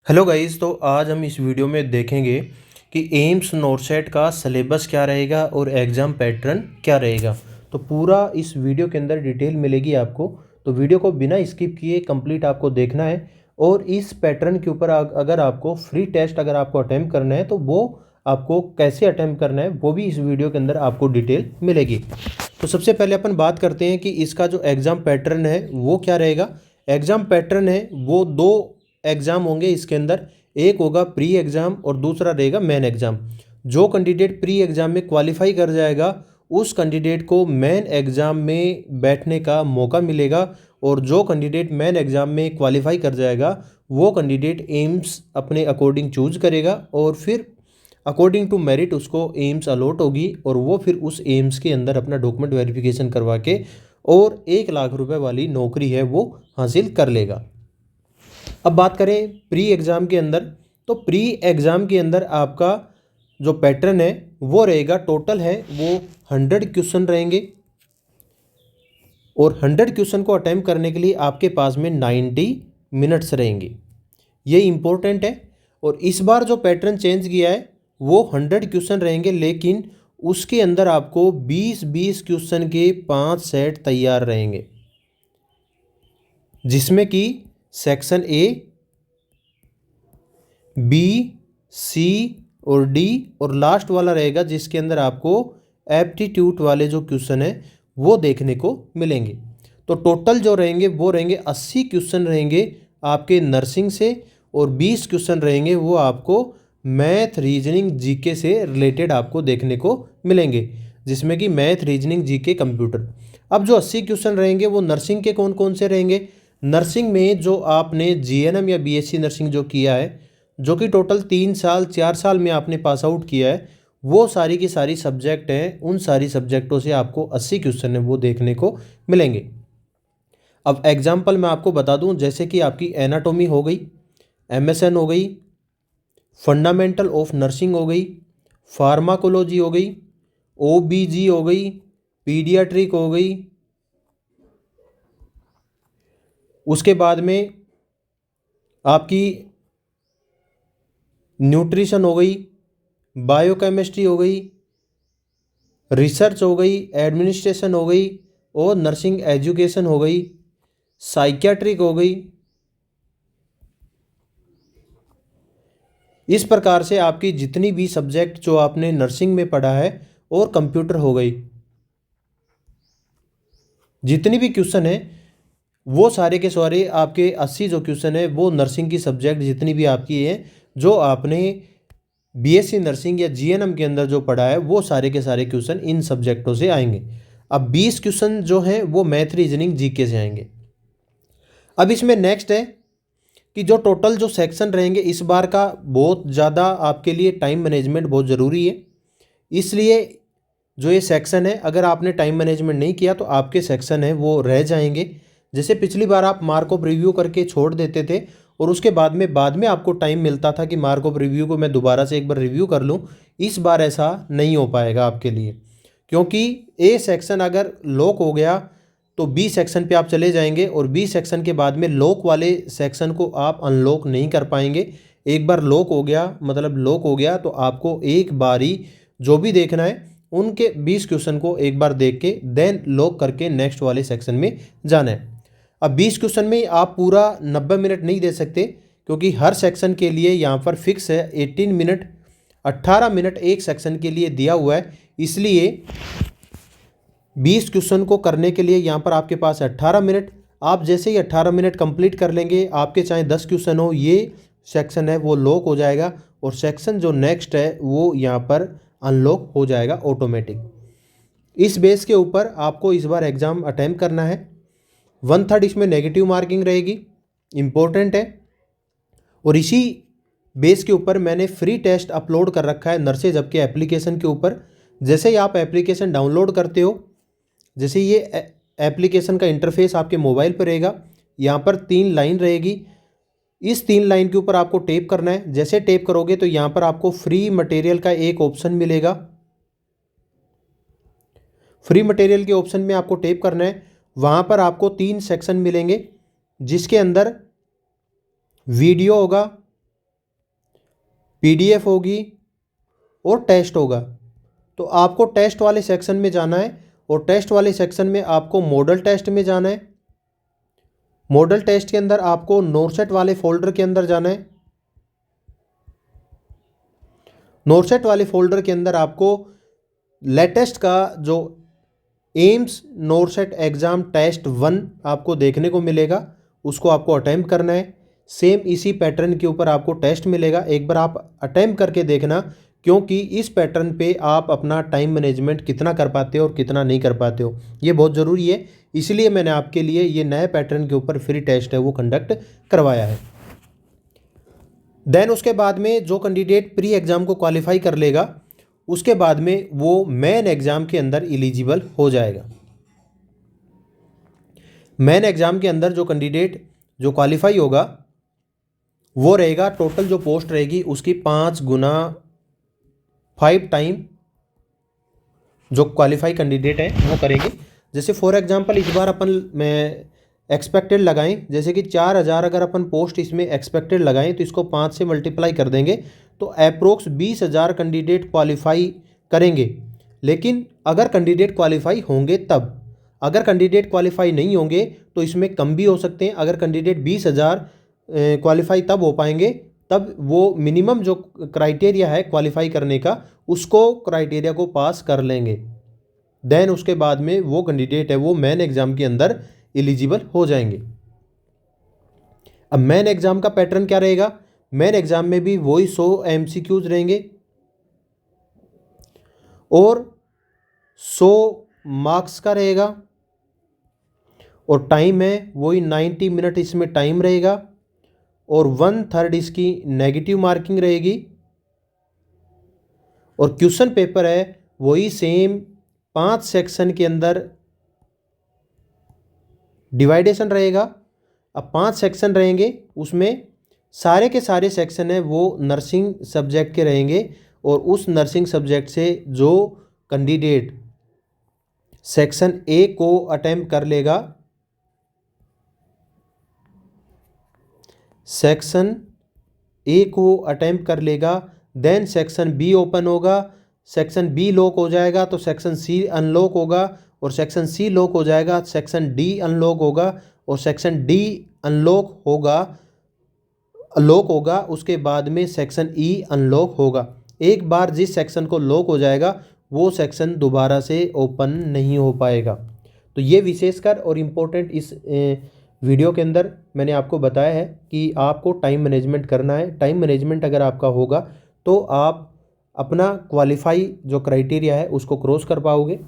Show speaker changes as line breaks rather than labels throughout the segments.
Hello guys, तो आज हम इस वीडियो में देखेंगे कि एम्स नोटसेट का सिलेबस क्या रहेगा और एग्ज़ाम पैटर्न क्या रहेगा। तो पूरा इस वीडियो के अंदर डिटेल मिलेगी आपको। तो वीडियो को बिना स्किप किए कंप्लीट आपको देखना है। और इस पैटर्न के ऊपर अगर आपको फ्री टेस्ट अगर आपको अटैम्प्ट करना है तो वो आपको कैसे अटैम्प्ट करना है वो भी इस वीडियो के अंदर आपको डिटेल मिलेगी। तो सबसे पहले अपन बात करते हैं कि इसका जो एग्ज़ाम पैटर्न है वो क्या रहेगा। एग्ज़ाम पैटर्न है वो दो एग्ज़ाम होंगे इसके अंदर। एक होगा प्री एग्ज़ाम और दूसरा रहेगा मेन एग्ज़ाम। जो कैंडिडेट प्री एग्ज़ाम में क्वालिफाई कर जाएगा उस कैंडिडेट को मेन एग्ज़ाम में बैठने का मौका मिलेगा, और जो कैंडिडेट मेन एग्ज़ाम में क्वालिफाई कर जाएगा वो कैंडिडेट एम्स अपने अकॉर्डिंग चूज करेगा, और फिर अकॉर्डिंग टू मेरिट उसको एम्स अलॉट होगी, और वो फिर उस एम्स के अंदर अपना डॉक्यूमेंट वेरिफिकेशन करवा के और 1 लाख रुपए वाली नौकरी है वो हासिल कर लेगा। अब बात करें प्री एग्ज़ाम के अंदर, तो प्री एग्ज़ाम के अंदर आपका जो पैटर्न है वो रहेगा, टोटल है वो 100 क्वेश्चन रहेंगे, और 100 क्वेश्चन को अटैम्प्ट करने के लिए आपके पास में 90 मिनट्स रहेंगे। ये इम्पोर्टेंट है। और इस बार जो पैटर्न चेंज किया है वो 100 क्वेश्चन रहेंगे, लेकिन उसके अंदर आपको 20-20 क्वेश्चन के 5 सेट तैयार रहेंगे, जिसमें कि सेक्शन ए, बी, सी और डी, और लास्ट वाला रहेगा जिसके अंदर आपको एप्टीट्यूड वाले जो क्वेश्चन है वो देखने को मिलेंगे। तो टोटल जो रहेंगे वो रहेंगे 80 क्वेश्चन रहेंगे आपके नर्सिंग से, और 20 क्वेश्चन रहेंगे वो आपको मैथ रीजनिंग जीके से रिलेटेड आपको देखने को मिलेंगे, जिसमें कि मैथ रीजनिंग जीके कंप्यूटर। अब जो 80 क्वेश्चन रहेंगे वो नर्सिंग के कौन कौन से रहेंगे। नर्सिंग में जो आपने जीएनएम या बीएससी नर्सिंग जो किया है, जो कि टोटल 3 साल 4 साल में आपने पास आउट किया है, वो सारी की सारी सब्जेक्ट हैं, उन सारी सब्जेक्टों से आपको 80 क्वेश्चन है वो देखने को मिलेंगे। अब एग्जाम्पल मैं आपको बता दूं, जैसे कि आपकी एनाटॉमी हो गई, एमएसएन हो गई, फंडामेंटल ऑफ नर्सिंग हो गई, फार्माकोलॉजी हो गई, ओबीजी हो गई, पीडियाट्रिक हो गई, उसके बाद में आपकी न्यूट्रिशन हो गई, बायोकेमिस्ट्री हो गई, रिसर्च हो गई, एडमिनिस्ट्रेशन हो गई, और नर्सिंग एजुकेशन हो गई, साइकियाट्रिक हो गई। इस प्रकार से आपकी जितनी भी सब्जेक्ट जो आपने नर्सिंग में पढ़ा है, और कंप्यूटर हो गई, जितनी भी क्वेश्चन है वो सारे के सारे आपके 80 जो क्वेश्चन है वो नर्सिंग की सब्जेक्ट जितनी भी आपकी है, जो आपने बीएससी नर्सिंग या जीएनएम के अंदर जो पढ़ा है, वो सारे के सारे क्वेश्चन इन सब्जेक्टों से आएंगे। अब 20 क्वेश्चन जो हैं वो मैथ रीजनिंग जीके से आएंगे। अब इसमें नेक्स्ट है कि जो टोटल जो सेक्शन रहेंगे इस बार का, बहुत ज़्यादा आपके लिए टाइम मैनेजमेंट बहुत ज़रूरी है। इसलिए जो ये सेक्शन है, अगर आपने टाइम मैनेजमेंट नहीं किया तो आपके सेक्शन है वो रह जाएंगे। जैसे पिछली बार आप मार्क ऑफ रिव्यू करके छोड़ देते थे, और उसके बाद में आपको टाइम मिलता था कि मार्क ऑफ रिव्यू को मैं दोबारा से एक बार रिव्यू कर लूँ। इस बार ऐसा नहीं हो पाएगा आपके लिए, क्योंकि ए सेक्शन अगर लॉक हो गया तो बी सेक्शन पे आप चले जाएंगे, और बी सेक्शन के बाद में लॉक वाले सेक्शन को आप अनलॉक नहीं कर पाएंगे। एक बार लॉक हो गया मतलब लॉक हो गया, तो आपको एक बार ही जो भी देखना है उनके 20 क्वेश्चन को एक बार देख के देन लॉक करके नेक्स्ट वाले सेक्शन में जाना है। अब 20 क्वेश्चन में आप पूरा 90 मिनट नहीं दे सकते, क्योंकि हर सेक्शन के लिए यहाँ पर फिक्स है 18 मिनट, 18 मिनट एक सेक्शन के लिए दिया हुआ है। इसलिए 20 क्वेश्चन को करने के लिए यहाँ पर आपके पास 18 मिनट। आप जैसे ही 18 मिनट कंप्लीट कर लेंगे, आपके चाहे 10 क्वेश्चन हो, ये सेक्शन है वो लॉक हो जाएगा, और सेक्शन जो नेक्स्ट है वो यहाँ पर अनलॉक हो जाएगा ऑटोमेटिक। इस बेस के ऊपर आपको इस बार एग्ज़ाम अटैम्प्ट करना है। 1/3 इसमें नेगेटिव मार्किंग रहेगी, इम्पोर्टेंट है। और इसी बेस के ऊपर मैंने फ्री टेस्ट अपलोड कर रखा है नर्सेज हब के एप्लीकेशन के ऊपर। जैसे ही आप एप्लीकेशन डाउनलोड करते हो, जैसे ये एप्लीकेशन का इंटरफेस आपके मोबाइल पर रहेगा, यहाँ पर 3 लाइन रहेगी। इस 3 लाइन के ऊपर आपको टैप करना है। जैसे टैप करोगे तो यहाँ पर आपको फ्री मटेरियल का एक ऑप्शन मिलेगा। फ्री मटेरियल के ऑप्शन में आपको टैप करना है। वहाँ पर आपको 3 सेक्शन मिलेंगे, जिसके अंदर वीडियो होगा, PDF होगी और टेस्ट होगा। तो आपको टेस्ट वाले सेक्शन में जाना है और टेस्ट वाले सेक्शन में आपको मॉडल टेस्ट में जाना है। मॉडल टेस्ट के अंदर आपको नोरसेट वाले फोल्डर के अंदर जाना है। नोरसेट वाले फोल्डर के अंदर आपको लेटेस्ट का जो एम्स नोरसेट एग्ज़ाम टेस्ट 1 आपको देखने को मिलेगा, उसको आपको अटेम्प्ट करना है। सेम इसी पैटर्न के ऊपर आपको टेस्ट मिलेगा, एक बार आप अटेम्प्ट करके देखना, क्योंकि इस पैटर्न पे आप अपना टाइम मैनेजमेंट कितना कर पाते हो और कितना नहीं कर पाते हो, ये बहुत ज़रूरी है। इसलिए मैंने आपके लिए ये नए पैटर्न के ऊपर फ्री टेस्ट है वो कंडक्ट करवाया है। देन उसके बाद में जो कैंडिडेट प्री एग्ज़ाम को क्वालिफाई कर लेगा, उसके बाद में वो मेन एग्ज़ाम के अंदर एलिजिबल हो जाएगा। मेन एग्ज़ाम के अंदर जो कैंडिडेट जो क्वालिफाई होगा वो रहेगा, टोटल जो पोस्ट रहेगी उसकी 5 गुना 5 टाइम जो क्वालिफाई कैंडिडेट है वो करेंगे। जैसे फॉर एग्जांपल इस बार अपन में एक्सपेक्टेड लगाएं, जैसे कि 4000 अगर अपन पोस्ट इसमें एक्सपेक्टेड लगाएं तो इसको 5 से मल्टीप्लाई कर देंगे तो अप्रोक्स 20,000 कैंडिडेट क्वालिफाई करेंगे। लेकिन अगर कैंडिडेट क्वालिफाई होंगे तब, अगर कैंडिडेट क्वालिफाई नहीं होंगे तो इसमें कम भी हो सकते हैं। अगर कैंडिडेट 20,000 क्वालिफाई तब हो पाएंगे तब वो मिनिमम जो क्राइटेरिया है क्वालिफाई करने का, उसको क्राइटेरिया को पास कर लेंगे। देन उसके बाद में वो कैंडिडेट है वो मेन एग्ज़ाम के अंदर एलिजिबल हो जाएंगे। अब मेन एग्ज़ाम का पैटर्न क्या रहेगा, मेन एग्ज़ाम में भी वही 100 MCQs रहेंगे और 100 मार्क्स का रहेगा और टाइम है वही 90 मिनट इसमें टाइम रहेगा और 1/3 इसकी नेगेटिव मार्किंग रहेगी और क्वेश्चन पेपर है वही सेम 5 सेक्शन के अंदर डिवाइडेशन रहेगा। अब 5 सेक्शन रहेंगे, उसमें सारे के सारे सेक्शन है वो नर्सिंग सब्जेक्ट के रहेंगे और उस नर्सिंग सब्जेक्ट से जो कैंडिडेट सेक्शन ए को अटेम्प्ट कर लेगा, सेक्शन ए को अटेम्प्ट कर लेगा, देन सेक्शन बी ओपन होगा, सेक्शन बी लॉक हो जाएगा तो सेक्शन सी अनलॉक होगा और सेक्शन सी लॉक हो जाएगा सेक्शन डी अनलॉक होगा और सेक्शन डी अनलॉक होगा उसके बाद में सेक्शन ई अनलॉक होगा। एक बार जिस सेक्शन को लॉक हो जाएगा वो सेक्शन दोबारा से ओपन नहीं हो पाएगा। तो ये विशेषकर और इम्पोर्टेंट इस वीडियो के अंदर मैंने आपको बताया है कि आपको टाइम मैनेजमेंट करना है। टाइम मैनेजमेंट अगर आपका होगा तो आप अपना क्वालिफाई जो क्राइटेरिया है उसको क्रॉस कर पाओगे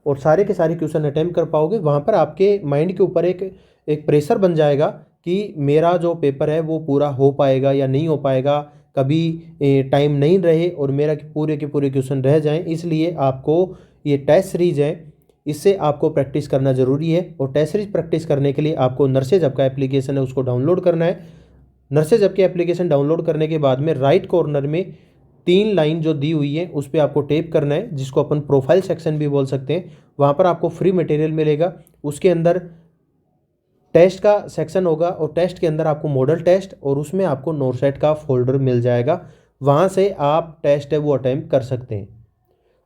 और सारे के सारे क्वेश्चन अटेम्प्ट कर पाओगे। वहाँ पर आपके माइंड के ऊपर एक प्रेशर बन जाएगा कि मेरा जो पेपर है वो पूरा हो पाएगा या नहीं हो पाएगा, कभी टाइम नहीं रहे और मेरा पूरे के पूरे क्वेश्चन रह जाएं। इसलिए आपको ये टेस्ट सीरीज है, इससे आपको प्रैक्टिस करना ज़रूरी है और टेस्ट सीरीज प्रैक्टिस करने के लिए आपको नर्सेज ऐप का एप्लीकेशन है उसको डाउनलोड करना है। नर्सेज ऐप की एप्लीकेशन डाउनलोड करने के बाद में राइट कॉर्नर में 3 लाइन जो दी हुई है उस पर आपको टेप करना है, जिसको अपन प्रोफाइल सेक्शन भी बोल सकते हैं। वहाँ पर आपको फ्री मटेरियल मिलेगा, उसके अंदर टेस्ट का सेक्शन होगा और टेस्ट के अंदर आपको मॉडल टेस्ट और उसमें आपको नोरसेट का फोल्डर मिल जाएगा। वहाँ से आप टेस्ट है वो अटेम्प्ट कर सकते हैं।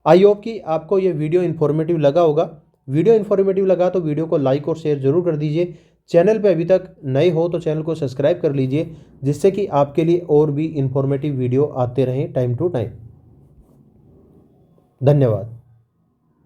आई होप कि आपको ये वीडियो इन्फॉर्मेटिव लगा होगा। वीडियो इन्फॉर्मेटिव लगा तो वीडियो को लाइक और शेयर जरूर कर दीजिए। चैनल पे अभी तक नए हो तो चैनल को सब्सक्राइब कर लीजिए, जिससे कि आपके लिए और भी इन्फॉर्मेटिव वीडियो आते रहें टाइम टू टाइम। धन्यवाद।